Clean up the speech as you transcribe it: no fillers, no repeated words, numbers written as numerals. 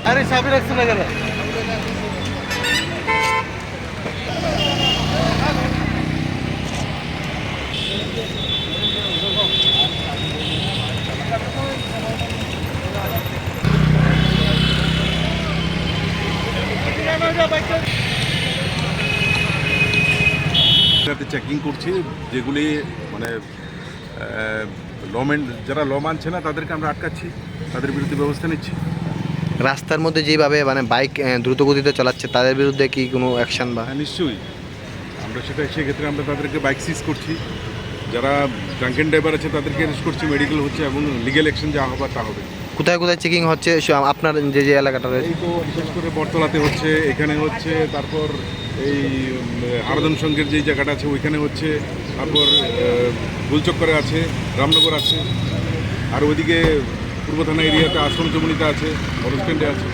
আরে চাবি রাখছো না কেন? চেকিং করছি, যেগুলি মানে লমেন যারা ল মানছে না তাদেরকে আমরা আটকাচ্ছি, তাদের বিরুদ্ধে ব্যবস্থা নিচ্ছি। রাস্তার মধ্যে যেভাবে মানে বাইক দ্রুত গতিতে চালাচ্ছে তাদের বিরুদ্ধে কি কোনো অ্যাকশন বা? হ্যাঁ, নিশ্চয়ই আমরা সেক্ষেত্রে আমরা তাদেরকে বাইক সিজ করছি, যারা ড্রাঙ্কেন ড্রাইভার আছে তাদেরকে অ্যারেস্ট করছি, মেডিকেল হচ্ছে এবং লিগ্যাল অ্যাকশন যা হবার তা হবে। কোথায় কোথায় চেকিং হচ্ছে আপনার যে এলাকাটা রয়েছে? এই তো বিশেষ করে বটতলাতে হচ্ছে, এখানে হচ্ছে, তারপর এই আরাধন সংঘের যেই জায়গাটা আছে ওইখানে হচ্ছে, তারপর গুলচক্করে আছে, রামনগর আছে, আর ওইদিকে পূর্ব থানা এরিয়াতে আশ্রম চমুনিতে আছে, বড় স্ট্যান্ডে আছে।